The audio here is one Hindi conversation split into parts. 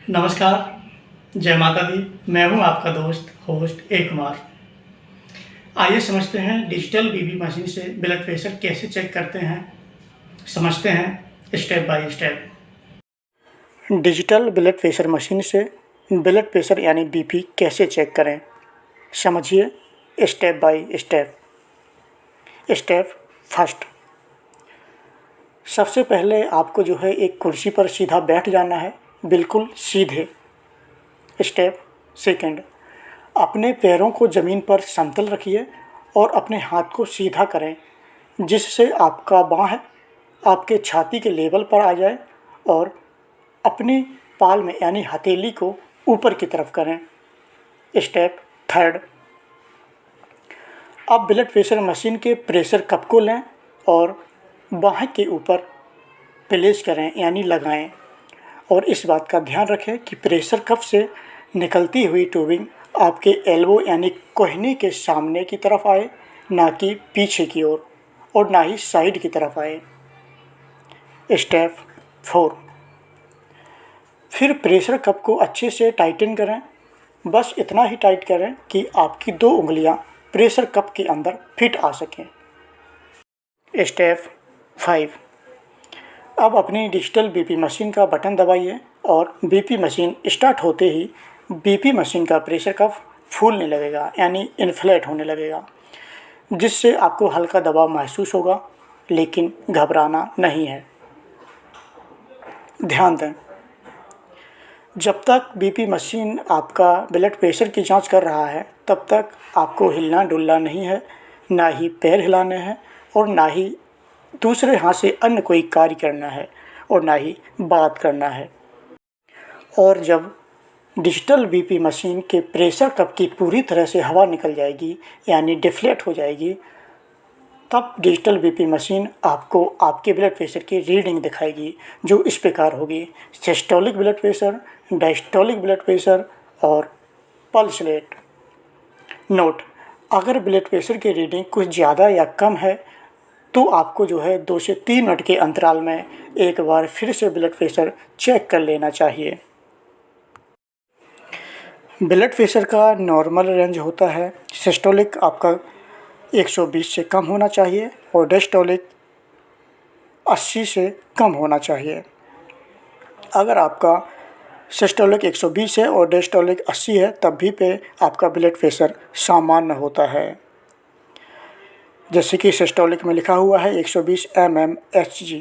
नमस्कार, जय माता दी। मैं हूं आपका दोस्त होस्ट ए कुमार। आइए समझते हैं डिजिटल बीपी मशीन से ब्लड प्रेशर कैसे चेक करते हैं। समझते हैं step by step. Digital blood pressure machine से ब्लड प्रेशर यानी बीपी कैसे चेक करें, समझिए step by step. Step first, सबसे पहले आपको जो है एक कुर्सी पर सीधा बैठ जाना है, बिल्कुल सीधे। स्टेप सेकंड, अपने पैरों को ज़मीन पर समतल रखिए और अपने हाथ को सीधा करें जिससे आपका बाँह आपके छाती के लेवल पर आ जाए और अपनी पाल में यानी हथेली को ऊपर की तरफ करें। स्टेप थर्ड, अब ब्लड प्रेशर मशीन के प्रेशर कप को लें और बाँह के ऊपर प्लेस करें यानी लगाएं और इस बात का ध्यान रखें कि प्रेशर कप से निकलती हुई ट्यूबिंग आपके एल्बो यानी कोहनी के सामने की तरफ आए, ना कि पीछे की ओर और ना ही साइड की तरफ आए। स्टेप 4, फिर प्रेशर कप को अच्छे से टाइटन करें। बस इतना ही टाइट करें कि आपकी 2 उंगलियां प्रेशर कप के अंदर फिट आ सकें। स्टेप 5, अब अपनी डिजिटल बीपी मशीन का बटन दबाइए और बीपी मशीन स्टार्ट होते ही बीपी मशीन का प्रेशर कप फूलने लगेगा यानी इन्फ्लेट होने लगेगा, जिससे आपको हल्का दबाव महसूस होगा, लेकिन घबराना नहीं है। ध्यान दें, जब तक बीपी मशीन आपका ब्लड प्रेशर की जांच कर रहा है तब तक आपको हिलना डुलना नहीं है, ना ही पैर हिलाने हैं और ना ही दूसरे हाथ से अन्य कोई कार्य करना है और ना ही बात करना है। और जब डिजिटल बीपी मशीन के प्रेशर कप की पूरी तरह से हवा निकल जाएगी यानी डिफ्लेट हो जाएगी, तब डिजिटल बीपी मशीन आपको आपके ब्लड प्रेशर की रीडिंग दिखाएगी, जो इस प्रकार होगी: systolic blood pressure, diastolic blood pressure और पल्स रेट। नोट, अगर ब्लड प्रेशर की रीडिंग कुछ ज़्यादा या कम है तो आपको जो है 2 से 3 मिनट के अंतराल में एक बार फिर से ब्लड प्रेशर चेक कर लेना चाहिए। ब्लड प्रेशर का नॉर्मल रेंज होता है, सिस्टोलिक आपका 120 से कम होना चाहिए और डायस्टोलिक 80 से कम होना चाहिए। अगर आपका सिस्टोलिक 120 है और डायस्टोलिक 80 है, तब भी पे आपका ब्लड प्रेशर सामान्य होता है। जैसे कि सिस्टोलिक में लिखा हुआ है 120 mmHg।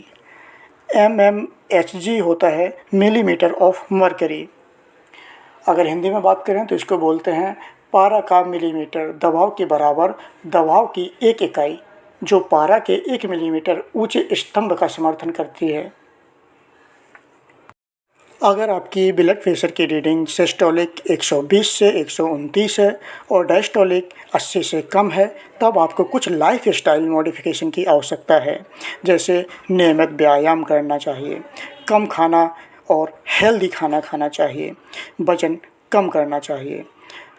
mmHg होता है मिलीमीटर ऑफ मर्करी। अगर हिंदी में बात करें तो इसको बोलते हैं पारा का मिलीमीटर दबाव के बराबर दबाव की एक इकाई, जो पारा के 1 मिलीमीटर ऊंचे स्तंभ का समर्थन करती है। अगर आपकी ब्लड प्रेशर की रीडिंग सिस्टोलिक 120 से 129 है और डायस्टोलिक 80 से कम है, तब आपको कुछ लाइफ स्टाइल मॉडिफिकेशन की आवश्यकता है। जैसे नियमित व्यायाम करना चाहिए, कम खाना और हेल्दी खाना खाना चाहिए, वज़न कम करना चाहिए,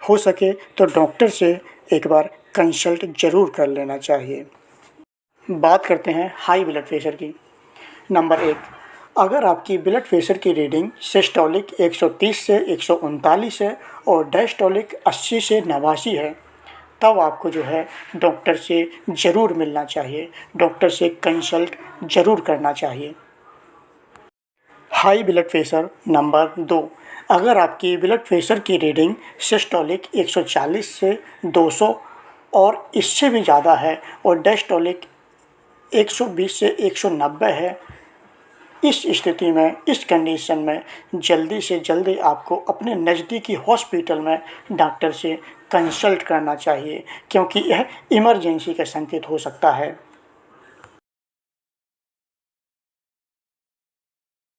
हो सके तो डॉक्टर से एक बार कंसल्ट ज़रूर कर लेना चाहिए। बात करते हैं हाई ब्लड प्रेशर की। नंबर 1, अगर आपकी ब्लड प्रेशर की रीडिंग सिस्टोलिक 130 से 139 है और डायस्टोलिक 80 से 89 है, तब आपको जो है डॉक्टर से ज़रूर मिलना चाहिए, डॉक्टर से कंसल्ट ज़रूर करना चाहिए। High blood pressure. नंबर 2, अगर आपकी ब्लड प्रेशर की रीडिंग सिस्टोलिक 140 से 200 और इससे भी ज़्यादा है और डायस्टोलिक 120 से 190 है, इस स्थिति में, इस कंडीशन में जल्दी से जल्दी आपको अपने नज़दीकी हॉस्पिटल में डॉक्टर से कंसल्ट करना चाहिए, क्योंकि यह इमरजेंसी का संकेत हो सकता है।